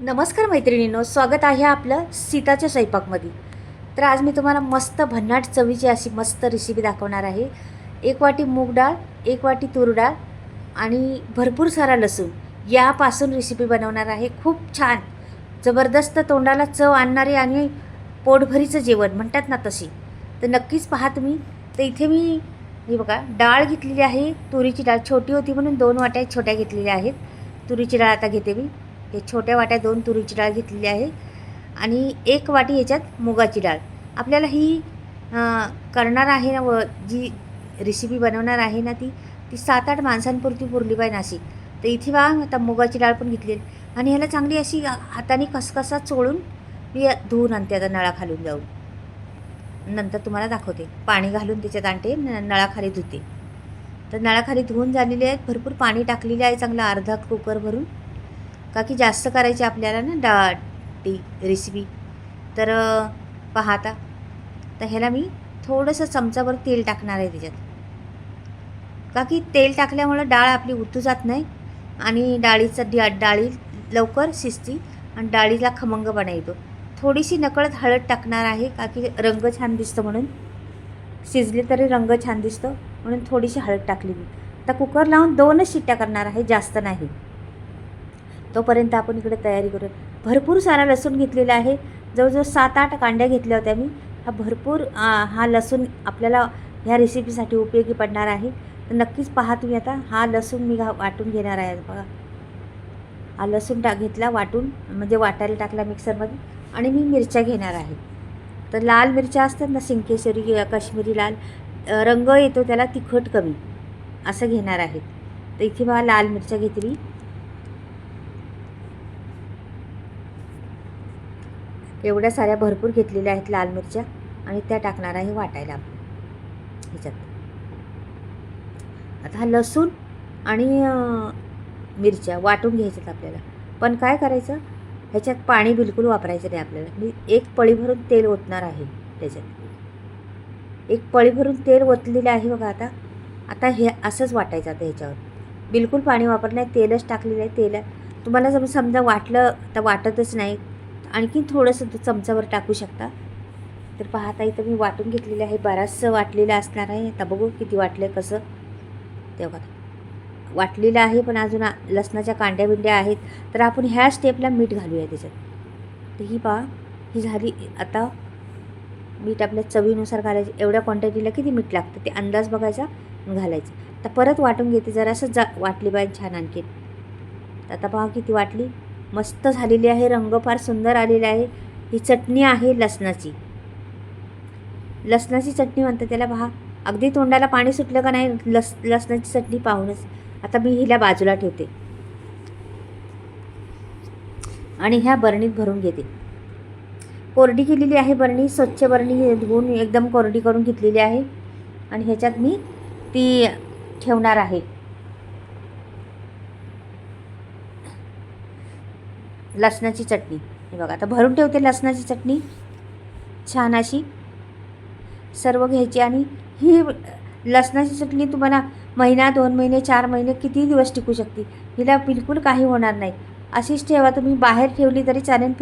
नमस्कार मैत्रिणींनो, स्वागत आहे आपलं सीताच्या स्वयंपाकमध्ये. तर आज मी तुम्हाला मस्त भन्नाट चवीची अशी मस्त रेसिपी दाखवणार आहे. 1 वाटी मूग डाळ, 1 वाटी तूर डाळ आणि भरपूर सारा लसूण यापासून रेसिपी बनवणार आहे. खूप छान जबरदस्त तोंडाला चव आणणारी आणि पोटभरीचं जेवण म्हणतात ना तशी. तर नक्कीच पहा तुम्ही. तर इथे मी हे बघा डाळ घेतलेली आहे. तुरीची डाळ छोटी होती म्हणून 2 वाट्या छोट्या घेतलेल्या आहेत. तुरीची डाळ आता घेते मी. हे छोट्या वाट्या 2 तुरीची डाळ घेतलेली आहे आणि 1 वाटी याच्यात मुगाची डाळ. आपल्याला ही करणार आहे ना, व जी रेसिपी बनवणार आहे ना ती 7-8 माणसांपुरती पुरली पाहिजे अशी. तर इथे बघा आता मुगाची डाळ पण घेतली आणि ह्याला चांगली अशी हाताने कसकसा चोळून मी धुवून आणते आता नळाखालून जाऊन. नंतर तुम्हाला दाखवते. पाणी घालून त्याच्यात आणते, नळाखाली धुते. तर नळाखाली धुवून झालेली आहेत. भरपूर पाणी टाकलेले आहे, चांगलं अर्धा कुकर भरून, का की जास्त करायची आपल्याला ना डाळ ती रेसिपी. तर पहा आता. तर ह्याला मी थोडंसं चमचाभर तेल टाकणार आहे त्याच्यात, का की तेल टाकल्यामुळं डाळ आपली उतू जात नाही आणि डाळी लवकर शिजती आणि डाळीला खमंगपणा येतो. थोडीशी नकळत हळद टाकणार आहे, का की रंग छान दिसतो म्हणून. शिजले तरी रंग छान दिसतो म्हणून थोडीशी हळद टाकली मी. आता कुकर लावून 2च शिट्ट्या करणार आहे, जास्त नाही. तोपर्यंत आपण इकडे तयारी करूया. भरपूर सारा लसूण घेतलेला आहे. जवळजवळ 7-8 कांड्या घेतल्या होत्या मी. हा लसूण आपल्याला ह्या रेसिपीसाठी उपयोगी पडणार आहे. तर नक्कीच पहा तुम्ही. आता हा लसूण मी वाटून घेणार आहे. बघा, हा लसूण घेतला वाटून, म्हणजे वाटायला टाकला मिक्सरमध्ये. आणि मी मिरच्या घेणार आहे. तर लाल मिरच्या असतात ना, सिंकेश्वरी किंवा काश्मीरी लाल, रंग येतो त्याला, तिखट कमी असं घेणार आहे. तर इथे बघा लाल मिरच्या घेतली. एवढ्या साऱ्या भरपूर घेतलेल्या आहेत लाल मिरच्या आणि त्या टाकणार आहे वाटायला ह्याच्यात. आता हा लसूण आणि मिरच्या वाटून घ्यायच्यात आपल्याला. पण काय करायचं, ह्याच्यात पाणी बिलकुल वापरायचं नाही आपल्याला. मी 1 पळी भरून तेल ओतणार आहे त्याच्यात. 1 पळी भरून तेल ओतलेलं आहे बघा. आता हे असंच वाटायचं. आता ह्याच्यावर बिलकुल पाणी वापरलं नाही, तेलच टाकलेलं आहे. तेल तुम्हाला जर समजा वाटलं तर वाटतच नाही, आणखी थोडंसं चमचावर टाकू शकता. तर पाहता इथं मी वाटून घेतलेलं आहे. बराचसं वाटलेलं असणार आहे. आता बघू किती वाटलं आहे कसं. तेव्हा वाटलेलं आहे, पण अजून लसणाच्या कांड्या बिंड्या आहेत. तर आपण ह्या स्टेपला मीठ घालूया त्याच्यात. तर ही पहा, ही झाली. आता मीठ आपल्या चवीनुसार घालायचं. एवढ्या क्वांटिटीला किती मीठ लागतं ते अंदाज बघायचा, घालायचं. तर परत वाटून घेते. जरासं वाटली पाहिजे छान आणखी. आता पहा किती वाटली. मस्त झालेली आहे. रंग फार सुंदर आलेला आहे. ही चटणी आहे लसणाची चटणी म्हणतात त्याला. पहा अगदी तोंडाला पाणी सुटलं का नाही लसणाची चटणी पाहूनच. आता मी हिला बाजूला ठेवते आणि ह्या बरणीत भरून घेते. कोरडी केलेली आहे बरणी, स्वच्छ बरणी धुवून एकदम कोरडी करून घेतलेली आहे. आणि ह्याच्यात मी ती ठेवणार आहे. लसणाची चटणी हे बघा. आता भरून ठेवते लसणाची चटणी छान अशी सर्व घ्यायची. आणि ही लसणाची चटणी तुम्हाला महिना, 2 महिने, 4 महिने, किती दिवस टिकू शकते. हिला बिलकुल काही होणार नाही. अशीच ठेवा तुम्ही. बाहेर ठेवली तरी चालेल,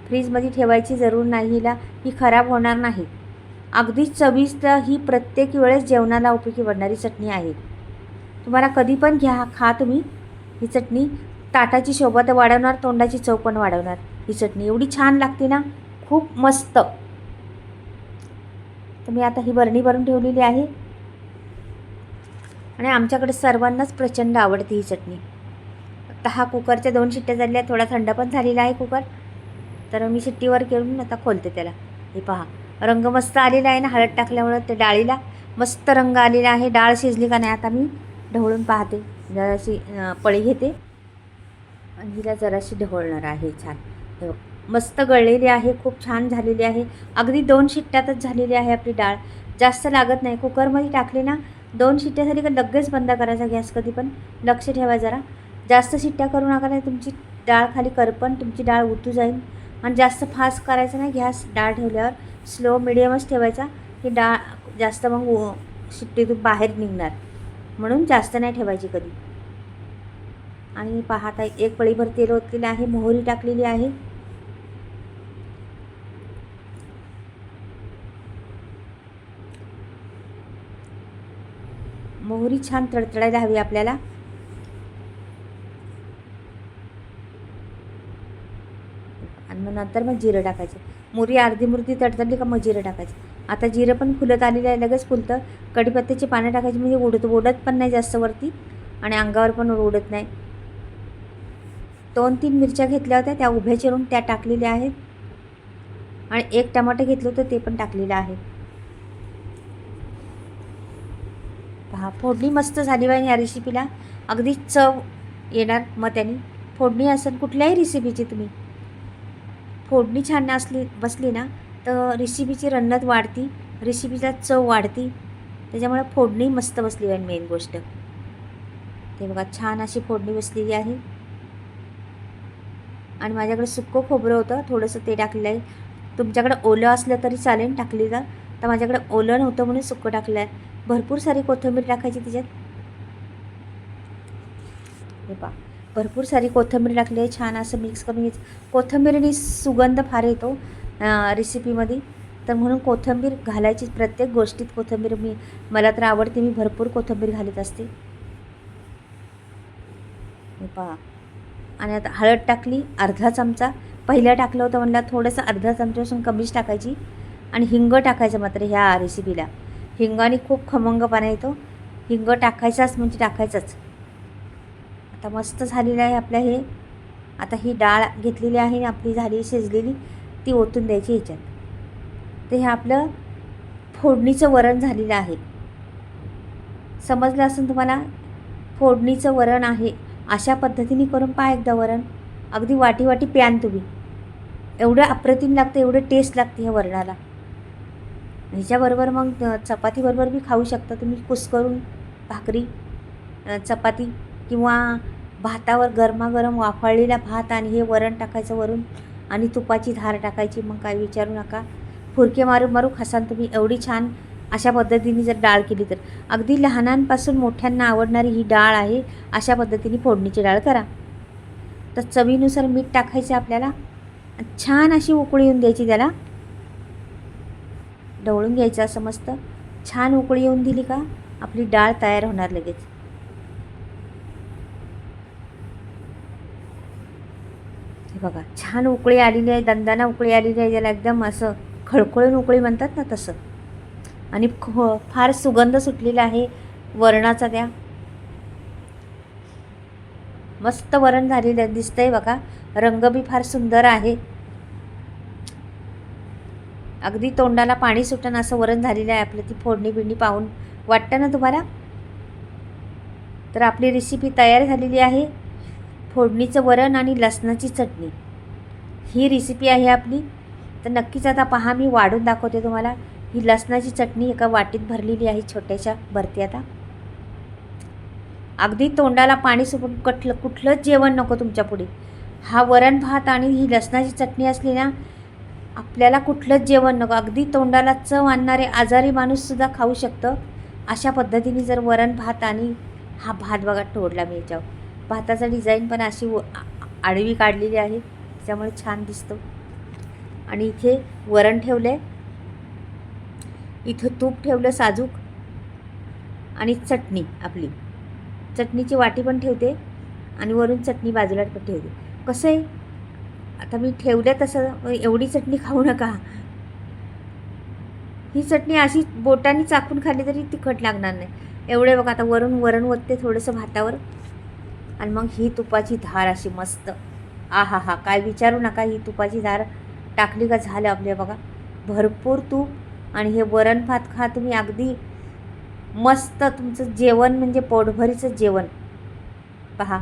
फ्रीजमध्ये ठेवायची जरूर नाही हिला. ही खराब होणार नाही. अगदी चविष्ट ही प्रत्येक वेळेस जेवणाला उपयोगी पडणारी चटणी आहे. तुम्हाला कधी पण खा तुम्ही. ही चटणी ताटाची शोभा तर वाढवणार, तोंडाची चव पण वाढवणार. ही चटणी एवढी छान लागते ना, खूप मस्त. तर मी आता ही बरणी भरून ठेवलेली आहे आणि आमच्याकडे सर्वांनाच प्रचंड आवडते ही चटणी. आता हा कुकरच्या 2 शिट्ट्या झालेल्या. थोडा थंड पण झालेला आहे कुकर. तर मी शिट्टीवर घेऊन आता खोलते त्याला. हे पहा रंग मस्त आलेला आहे ना, हळद टाकल्यामुळं ते डाळीला मस्त रंग आलेला आहे. डाळ शिजली का नाही आता मी ढवळून पाहते. जराशी पळी घेते आणि हिला जराशी ढवळणार आहे. छान मस्त गळलेली आहे, खूप छान झालेली आहे. अगदी 2 शिट्ट्यातच झालेली आहे आपली डाळ. जास्त लागत नाही. कुकरमध्ये टाकली ना, 2 शिट्ट्या झाली का लगेच बंद करायचा गॅस. कधी पण लक्ष ठेवा जरा. जास्त शिट्ट्या करू नका, नाही तुमची डाळ खाली करपण, तुमची डाळ उतू जाईल. आणि जास्त फास्ट करायचं नाही गॅस. डाळ ठेवल्यावर स्लो मिडियमच ठेवायचा. ही डाळ जास्त मग शिट्टीतून बाहेर निघणार, म्हणून जास्त नाही ठेवायची कधी. आणि पाहता एक पळीभर तेल ओतलेलं आहे, मोहरी टाकलेली आहे. मोहरी छान तडतडायला हवी आपल्याला. आणि मग नंतर मग जिरं टाकायचं. मोहरी अर्धी मुर्धी तडतडली का मग जिरं टाकायचं. आता जिरं पण फुलत आलेलं आहे, लगेच फुलतं. कढीपत्त्याची पानं टाकायची म्हणजे ओढत पण नाही जास्त वरती आणि अंगावर पण ओढत नाही. 2-3 मिरच्या घेतल्या होत्या, त्या उभ्या चिरून त्या टाकलेल्या आहेत. आणि 1 टमाटर घेतलं होतं ते पण टाकलेलं आहे. पहा फोडणी मस्त झाली पाहिजे या रेसिपीला, अगदी चव येणार. मग त्यांनी फोडणी असेल कुठल्याही रेसिपीची, तुम्ही फोडणी छान बसली ना तर रेसिपीची रन्नत वाढती, रेसिपीला चव वाढती. त्याच्यामुळे फोडणी मस्त बसली पाहिजे मेन गोष्ट. ते बघा छान अशी फोडणी बसलेली आहे. आणि माझ्याकडे सुक्कं खोबरं होतं, थोडंसं ते टाकलेलं आहे. तुमच्याकडे ओलं असलं तरी चालेल टाकलेलं, तर माझ्याकडे ओलं नव्हतं म्हणून सुक्कं टाकलं आहे. भरपूर सारी कोथिंबीर टाकायची त्याच्यात. हे पहा भरपूर सारी कोथिंबीर टाकली आहे. छान असं मिक्स करून घ्यायचं. कोथिंबीरने सुगंध फार येतो रेसिपीमध्ये, तर म्हणून कोथिंबीर घालायची. प्रत्येक गोष्टीत कोथिंबीर मला तर आवडते, मी भरपूर कोथिंबीर घालत असते. हे पहा. आणि आता हळद टाकली अर्धा चमचा. पहिला टाकलं होतं म्हणलं थोडंसं अर्धा चमच्यापासून कमीच टाकायची. आणि हिंग टाकायचं मात्र ह्या रेसिपीला. हिंगाने खूप खमंगपणा येतो. हिंग टाकायचाच म्हणजे टाकायचाच. आता मस्त झालेलं आहे आपलं हे. आता ही डाळ घेतलेली आहे आपली, झाली शिजलेली, ती ओतून द्यायची ह्याच्यात. ते हे आपलं फोडणीचं वरण झालेलं आहे. समजलं असेल तुम्हाला, फोडणीचं वरण आहे. अशा पद्धतीने करून पहा एकदा वरण. अगदी वाटी वाटी प्यान तुम्ही. एवढं अप्रतिम लागतं, एवढं टेस्ट लागते ह्या वरणाला. ह्याच्याबरोबर मग चपातीबरोबर बी खाऊ शकता तुम्ही, कुस्करून भाकरी, चपाती किंवा भातावर गरमागरम वाफळलेला भात आणि हे वरण टाकायचं वरून आणि तुपाची धार टाकायची. मग काय विचारू नका, फुरके मारू मारू खासान तुम्ही. एवढी छान अशा पद्धतीने जर डाळ केली तर अगदी लहानांपासून मोठ्यांना आवडणारी ही डाळ आहे. अशा पद्धतीने फोडणीची डाळ करा. तर चवीनुसार मीठ टाकायचं आपल्याला. छान अशी उकळी येऊन द्यायची, त्याला ढवळून घ्यायचं असं मस्त. छान उकळी येऊन दिली का आपली डाळ तयार होणार लगेच. हे बघा छान उकळी आलेली आहे, दंदाना उकळी आलेली आहे. त्याला एकदम असं खळखळून उकळी म्हणतात ना तसं. आणि फार सुगंध सुटलेला आहे वरणाचा. त्या मस्त वरण झालेलं दिसतंय बघा. रंग बी फार सुंदर आहे. अगदी तोंडाला पाणी सुटणं असं वरण झालेलं आहे आपलं. ती फोडणी बिडणी पाहून वाटतं ना तुम्हाला. तर आपली रेसिपी तयार झालेली आहे. फोडणीचं वरण आणि लसणाची चटणी ही रेसिपी आहे आपली. तर नक्कीच आता पहा, मी वाढून दाखवते तुम्हाला. ही लसणाची चटणी एका वाटीत भरलेली आहे, छोट्याशा भरते आता. अगदी तोंडाला पाणी सुटून कुठलंच जेवण नको तुमच्या पुढे. हा वरण भात आणि ही लसणाची चटणी असली ना, आपल्याला कुठलंच जेवण नको. अगदी तोंडाला चव आणणारे आजारी माणूससुद्धा खाऊ शकतं. अशा पद्धतीने जर वरण भात आणि हा भात बघा तोडला मी याच्यावर. भाताचा डिझाईन पण अशी आडवी काढलेली आहे, त्याच्यामुळे छान दिसतो. आणि इथे वरण ठेवलं आहे, इथं तूप ठेवलं साजूक, आणि चटणी आपली. चटणीची वाटी पण ठेवते आणि वरून चटणी बाजूला पण ठेवते. कसं आहे आता मी ठेवलं तसं, एवढी चटणी खाऊ नका. ही चटणी अशी बोटाने चाकून खाल्ली तरी तिखट लागणार नाही. एवढे बघा आता वरण ओतते थोडंसं भातावर. आणि मग ही तुपाची धार अशी मस्त. आहा हा, काय विचारू नका. ही तुपाची धार टाकली का झालं आपल्या बघा. भरपूर तूप आणि हे वरण भात खा तुम्ही, अगदी मस्त तुमचं जेवण म्हणजे पोटभरीचं जेवण. पहा,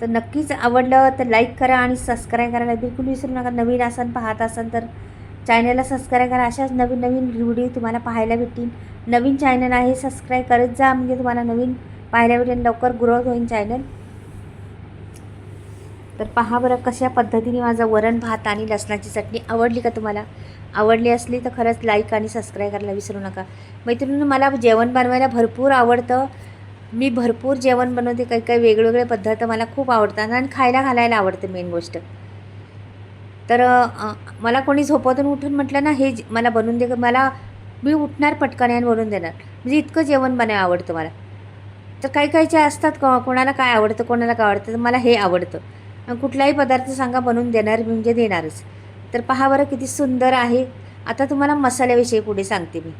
तर नक्कीच आवडलं तर लाईक करा आणि सबस्क्राईब करायला बिलकुल विसरू नका. नवीन असाल पाहत असाल तर चॅनलला सबस्क्राईब करा. अशाच नवीन नवीन व्हिडिओ तुम्हाला पाहायला भेटतील. नवीन चॅनल आहे, सबस्क्राईब करत जा म्हणजे तुम्हाला नवीन पाहायला भेटेल, लवकर ग्रोथ होईल चॅनल. तर पहा बरं कशा पद्धतीने माझं वरण भात आणि लसणाची चटणी आवडली का तुम्हाला. आवडली असली तर खरंच लाईक आणि सबस्क्राईब करायला विसरू नका. मैत्रिणींनो, मला जेवण बनवायला भरपूर आवडतं. मी भरपूर जेवण बनवते, काही काही वेगवेगळे पदार्थ मला खूप आवडतात आणि खायला घालायला आवडतं मेन गोष्ट. तर मला कोणी झोपेतून उठून म्हटलं ना हे मला बनवून दे, मी उठणार पटकन आणि बनवून देणार. म्हणजे इतकं जेवण बनायला आवडतं मला. तर काही काहीचे असतात कोणाला काय आवडतं, कोणाला काय आवडतं, तर मला हे आवडतं. कुठलाही पदार्थ सांगा बनवून देणार म्हणजे देणारच. तर पहा बरं किती सुंदर आहे. आता तुम्हाला मसाल्याविषयी पुढे सांगते मी.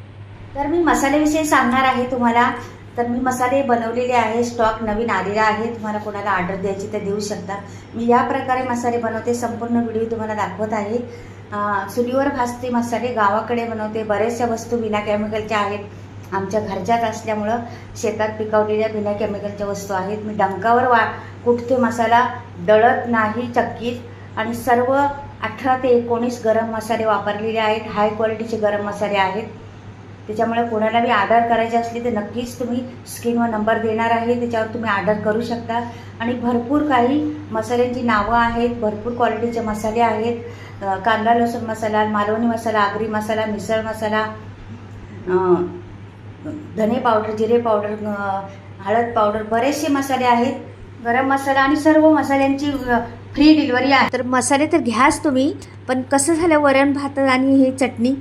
तर मी मसाल्याविषयी सांगणार आहे तुम्हाला. तर मी मसाले बनवलेले आहे, स्टॉक नवीन आलेला आहे. तुम्हाला कोणाला ऑर्डर द्यायची तर देऊ शकता. मी या प्रकारे मसाले बनवते, संपूर्ण व्हिडिओ तुम्हाला दाखवत आहे. चुलीवर भाजते मसाले, गावाकडे बनवते. बऱ्याचशा वस्तू बिना केमिकलच्या आहेत, आमच्या घरच्याच असल्यामुळं शेतात पिकवलेल्या बिना केमिकलच्या वस्तू आहेत. मी डंकावर कुठते मसाला, दळत नाही चक्कीत. आणि सर्व 18 ते 19 गरम मसाले वापरलेले आहेत. हाय क्वालिटीचे गरम मसाले आहेत. त्याच्यामुळे कोणाला बी ऑर्डर करायची असली तर नक्कीच तुम्ही स्क्रीनवर नंबर देणार आहे, त्याच्यावर तुम्ही ऑर्डर करू शकता. आणि भरपूर काही मसाल्यांची नावं आहेत, भरपूर क्वालिटीचे मसाले आहेत. कांदा लसूण मसाला, मालवणी मसाला, आगरी मसाला, मिसळ मसाला, धने पावडर, जिरे पावडर, हळद पावडर, बरेचसे मसाले आहेत. गरम मसाला आणि सर्व मसाल्यांची फ्री डिलिव्हरी आहे. तर मसाले तर घ्याच तुम्ही, पण कसं झालं वरण भात आणि हे चटणी